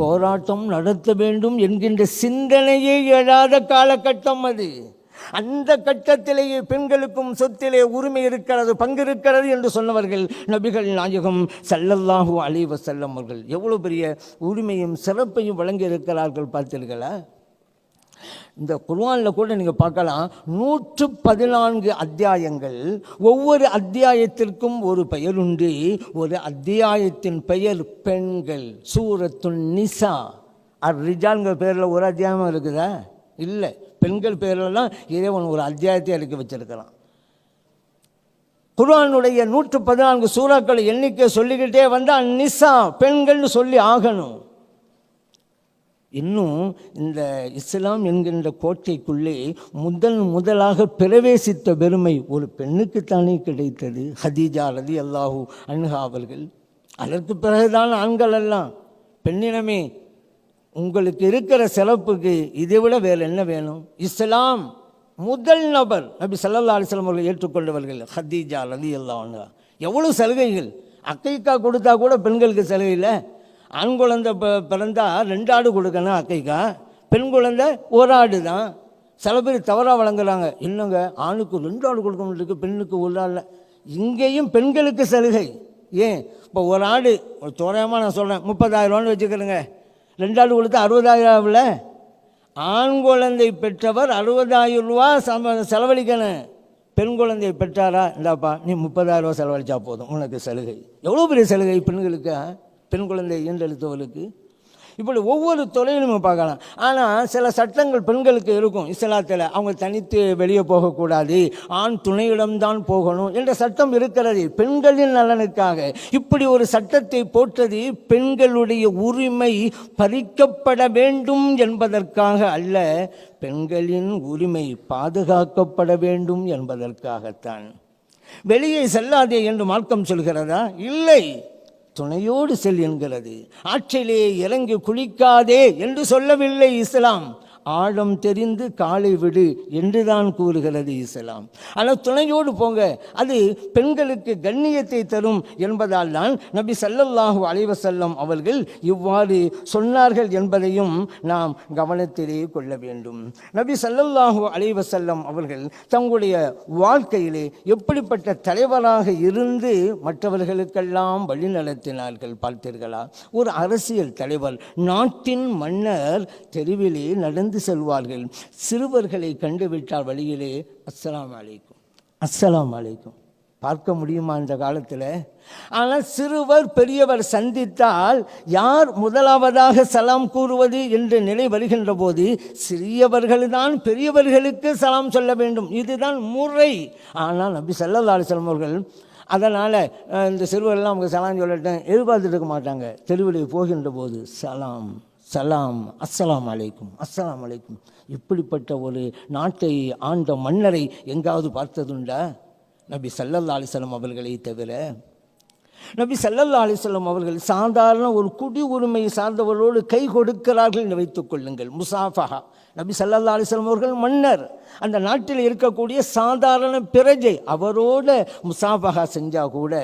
போராட்டம் நடத்த வேண்டும் என்கின்ற சிந்தனையே எழாத காலகட்டம் அது. அந்த கட்டத்திலேயே பெண்களுக்கும் சொத்திலே உரிமை இருக்கிறது, பங்கு இருக்கிறது என்று சொன்னவர்கள் நபிகள் நாயகம் ஸல்லல்லாஹு அலைஹி வஸல்லம் அவர்கள். எவ்வளவு பெரிய உரிமையும் சிறப்பையும் வழங்கி இருக்கிறார்கள் பார்த்தீர்களா? இந்த குர்ஆனில் கூட நீங்கள் பார்க்கலாம், 114 அத்தியாயங்கள். ஒவ்வொரு அத்தியாயத்திற்கும் ஒரு பெயர் உண்டு. ஒரு அத்தியாயத்தின் பெயர் பெண்கள். சூரத்துன் நிசா. ரிஜால்ங்கிற பேரில் ஒரு அத்தியாயமாக இருக்குதா? இல்லை. பெண்கள் பேரெல்லாம் இறைவன் ஒரு அத்தியாயத்தை இறக்கி வச்சிருக்கிறான். குர்ஆனுடைய 114 சூறாக்கள் எண்ணிக்கை சொல்லிக்கிட்டே வந்தால் நிசா பெண்கள்னு சொல்லி ஆகணும். இன்னும் இந்த இஸ்லாம் என்கின்ற கோட்டைக்குள்ளே முதலாக பிரவேசித்த பெருமை ஒரு பெண்ணுக்குத்தானே கிடைத்தது. ஹதீஜா ரலியல்லாஹு அன்ஹா அவர்கள். அதற்கு பிறகுதான் ஆண்கள் எல்லாம், பெண்ணினமே உங்களுக்கு இருக்கிற சிறப்புக்கு இதை விட வேறு என்ன வேணும்? இஸ்லாம் முதல் நபர் நபி ஸல்லல்லாஹு அலைஹி வஸல்லம் அவர்கள் ஏற்றுக்கொண்டவர்கள் ஹதீஜா ரலியல்லாஹு அன்ஹா. எவ்வளோ சலுகைகள்! அக்கைக்கா கொடுத்தா கூட பெண்களுக்கு சலுகை இல்லை. ஆண் குழந்தை பிறந்தா 2 ஆடு கொடுக்கணும் அக்கைக்கா, பெண் குழந்தை 1 ஆடு தான். சில பேர் தவறாக வழங்குறாங்க. இல்லைங்க, ஆணுக்கு 2 ஆடு கொடுக்கணும் இருக்கு, பெண்ணுக்கு 1 ஆடு. இங்கேயும் பெண்களுக்கு சலுகை. ஏன்? இப்போ 1 ஆடு ஒரு தோராயமாக நான் சொல்கிறேன், 30,000 வச்சுக்கிறேங்க. 2 ஆடு கொடுத்தா 60,000. ஆண் குழந்தை பெற்றவர் 60,000 ரூபா செலவழிக்கணும். பெண் குழந்தை பெற்றாரா, இந்தாப்பா நீ 30,000 செலவழிச்சா போதும், உனக்கு சலுகை. எவ்வளோ பெரிய சலுகை பெண்களுக்கு, பெண் குழந்தை ஈன்றெடுத்தவர்களுக்கு. இப்படி ஒவ்வொரு தொழிலும் பார்க்கலாம். ஆனால் சில சட்டங்கள் பெண்களுக்கு இருக்கும் இஸ்லாத்தில். அவங்க தனித்து வெளியே போகக்கூடாது, ஆண் துணையிடம்தான் போகணும் என்ற சட்டம் இருக்கிறது பெண்களின் நலனுக்காக. இப்படி ஒரு சட்டத்தை போட்டது பெண்களுடைய உரிமை பறிக்கப்பட வேண்டும் என்பதற்காக அல்ல, பெண்களின் உரிமை பாதுகாக்கப்பட வேண்டும் என்பதற்காகத்தான். வெளியே செல்லாதே என்று மார்க்கம் சொல்கிறதா? இல்லை. துணையோடு செல் என்கிறது. ஆற்றிலே இறங்கி குளிக்காதே என்று சொல்லவில்லை இஸ்லாம். ஆழம் தெரிந்து காலை விடு என்றுதான் கூறுகிறது இஸ்லாம். ஆனால் துணையோடு போங்க, அது பெண்களுக்கு கண்ணியத்தை தரும் என்பதால் தான் நபி ஸல்லல்லாஹு அலைஹி வஸல்லம் அவர்கள் இவ்வாறு சொன்னார்கள் என்பதையும் நாம் கவனத்திலே கொள்ள வேண்டும். நபி ஸல்லல்லாஹு அலைஹி வஸல்லம் அவர்கள் தங்களுடைய வாழ்க்கையிலே எப்படிப்பட்ட தலைவராக இருந்து மற்றவர்களுக்கெல்லாம் வழி நடத்தினார்கள் பார்த்தீர்களா? ஒரு அரசியல் தலைவர், நாட்டின் மன்னர் தெருவிலே நடந்து செல்வார்கள். சிறுவர்களை கண்டுவிட்டால் வழியிலே அஸ்ஸலாமு அலைக்கும், அஸ்ஸலாமு அலைக்கும் பார்க்க முடியுமா இந்த காலத்தில்? ஆனால் சிறுவர் பெரியவர் சந்தித்தால் யார் முதலாவதாக சலாம் கூறுவது என்ற நிலை வருகின்ற போது சிறியவர்கள் தான் பெரியவர்களுக்கு சலாம் சொல்ல வேண்டும். இதுதான் முறை. ஆனால் நபி ஸல்லல்லாஹு அலைஹி வஸல்லம் அவர்கள் அதனால் இந்த சிறுவர்கள்லாம் அவங்க சலாம் சொல்லட்டும் எதிர்பார்த்துட்டு இருக்க மாட்டாங்க. தெருவிலே போகின்ற போது சலாம் சலாம், அஸ்ஸலாமு அலைக்கும், அஸ்ஸலாமு அலைக்கும். இப்படிப்பட்ட ஒரு நாட்டை ஆண்ட மன்னரை எங்காவது பார்த்ததுண்டா? நபி ஸல்லல்லாஹு அலைஹி வஸல்லம் அவர்களை தவிர. நபி ஸல்லல்லாஹு அலைஹி வஸல்லம் அவர்கள் சாதாரண ஒரு குடி உரிமை சார்ந்தவர்களோடு கை கொடுக்கிறார்கள் என்று வைத்துக் கொள்ளுங்கள், முசாஃபஹா. நபி ஸல்லல்லாஹு அலைஹி வஸல்லம் அவர்கள் மன்னர், அந்த நாட்டில் இருக்கக்கூடிய சாதாரண பிரஜை, அவரோட முசாஃபஹா செஞ்சால் கூட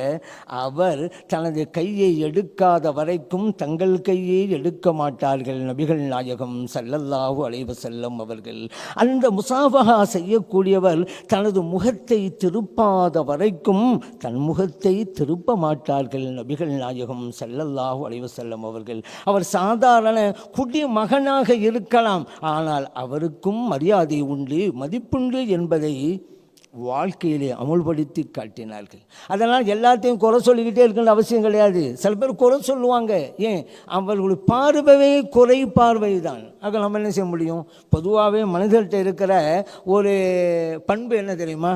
அவர் தனது கையை எடுக்காத வரைக்கும் தங்கள் கையை எடுக்க மாட்டார்கள் நபிகள் நாயகம் ஸல்லல்லாஹு அலைஹி வஸல்லம் அவர்கள். அந்த முசாஃபஹா செய்யக்கூடியவர் தனது முகத்தை திருப்பாத வரைக்கும் தன் முகத்தை திருப்ப மாட்டார்கள் நபிகள் நாயகம் ஸல்லல்லாஹு அலைஹி வஸல்லம் அவர்கள். அவர் சாதாரண குடிமகனாக இருக்கலாம், ஆனால் அவருக்கும் மரியாதை உண்டு, மதிப்புண்டு என்பதை வாழ்க்கையிலே அமுல்படுத்தி காட்டினார்கள். அதனால் எல்லாத்தையும் குறை சொல்லிக்கிட்டே இருக்கின்ற அவசியம் கிடையாது. சில பேர் குறை சொல்லுவாங்க, ஏன்? அவர்களுடைய பார்வையே குறை பார்வை தான். ஆக நம்ம என்ன செய்ய முடியும்? பொதுவாகவே மனிதர்கிட்ட இருக்கிற ஒரு பண்பு என்ன தெரியுமா?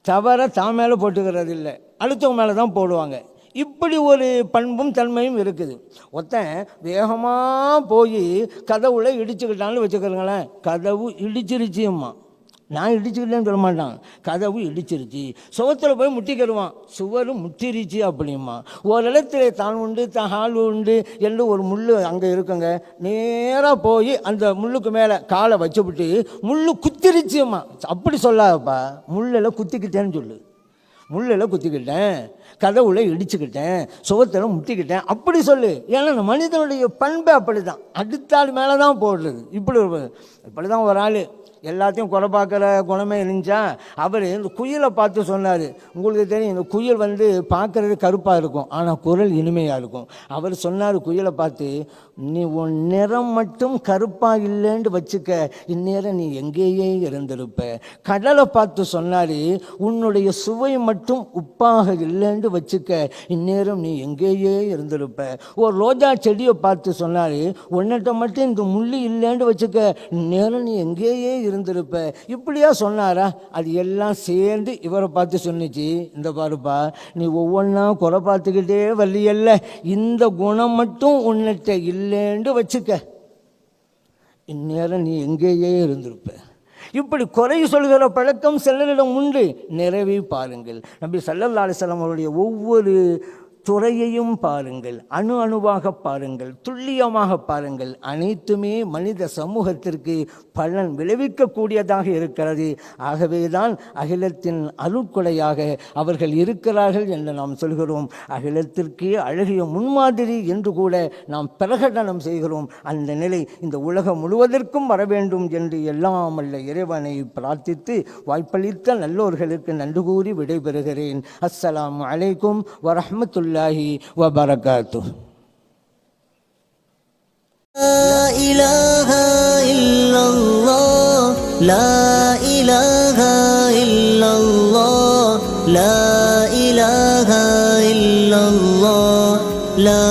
தவற தான் மேலே போட்டுக்கிறது இல்லை, அடுத்தவங்க மேலே தான் போடுவாங்க. இப்படி ஒரு பண்பும் தன்மையும் இருக்குது. ஒருத்தன் வேகமாக போய் கதவுல இடிச்சுக்கிட்டான்னு வச்சுக்கிறங்களேன், கதவு இடிச்சிருச்சியம்மா, நான் இடிச்சுக்கிட்டேன்னு சொல்ல மாட்டான், கதவு இடிச்சிருச்சு. சுவத்தில் போய் முட்டிக்கிடுவான், சுவரும் முட்டிருச்சு அப்படிமா. ஒரு இடத்துல தான் உண்டு ஹால் உண்டு என்று ஒரு முள் அங்கே இருக்குங்க, நேராக போய் அந்த முள்ளுக்கு மேலே காலை வச்சுவிட்டு முள் குத்திருச்சியம்மா. அப்படி சொல்லாதப்பா, முள்ளில் குத்திக்கிட்டேன்னு சொல்லு. முள்ளில் குத்திக்கிட்டேன், கதவுல இடிச்சுக்கிட்டேன், சுவத்தில் முட்டிக்கிட்டேன் அப்படி சொல்லு. ஏன்னா மனிதனுடைய பண்பு அப்படி தான், அடுத்த ஆள் மேலே தான் போடுறது. இப்படி தான் ஒரு ஆள் எல்லாத்தையும் குறை பார்க்குற குணமே இருந்துச்சா, அவர் இந்த குயிலை பார்த்து சொன்னார். உங்களுக்கு தெரியும், இந்த குயில் பார்க்குறது கருப்பாக இருக்கும், ஆனால் குரல் இனிமையாக இருக்கும். அவர் சொன்னார் குயிலை பார்த்து, நீ உன் நிறம் மட்டும் கருப்பாக இல்லைன்னு வச்சுக்க, இந்நேரம் நீ எங்கேயே இருந்திருப்ப. கடலை பார்த்து சொன்னார், உன்னுடைய சுவை மட்டும் உப்பாக இல்லைன்னு வச்சுக்க, இந்நேரம் நீ எங்கேயே இருந்திருப்ப. ஒரு ரோஜா செடியை பார்த்து சொன்னார், உன்னிட்ட மட்டும் இந்த முள்ளி இல்லைன்னு வச்சுக்க, இந்நேரம் நீ எங்கேயே இருந்திருப்ப. இப்படியா சொன்னாரா? அது எல்லாம் சேர்ந்து இவரை பார்த்து சொன்னிச்சு, இந்த பாருப்பா, நீ ஒவ்வொன்றா குறை பார்த்துக்கிட்டே வரலையல்ல, இந்த குணம் மட்டும் உன்னிட்ட இல்லைன்னு வச்சுக்க, இந்நேரம் நீ எங்கேயே இருந்திருப்ப. இப்படி குறை சொல்கிற பழக்கம் சிலரிடம் உண்டு. நிறைவே பாருங்கள், நபி ஸல்லல்லாஹு அலைஹி வஸல்லம் அவருடைய ஒவ்வொரு துறையையும் பாருங்கள், அணு அணுவாக பாருங்கள், துல்லியமாக பாருங்கள். அனைத்துமே மனித சமூகத்திற்கு பலன் விளைவிக்கக்கூடியதாக இருக்கிறது. ஆகவே தான் அகிலத்தின் அருட்கொடையாக அவர்கள் இருக்கிறார்கள் என்று நாம் சொல்கிறோம். அகிலத்திற்கு அழகிய முன்மாதிரி என்று கூட நாம் பிரகடனம் செய்கிறோம். அந்த நிலை இந்த உலகம் முழுவதற்கும் வர வேண்டும் என்று எல்லாம் அல்ல இறைவனை பிரார்த்தித்து வாய்ப்பளித்த நல்லோர்களுக்கு நன்றி கூறி விடைபெறுகிறேன். அஸ்ஸலாமு அலைக்கும் வரஹ்மத்துல்லாஹி வபரகாத்துஹு. لا إله إلا الله لا إله إلا الله لا إله إلا الله لا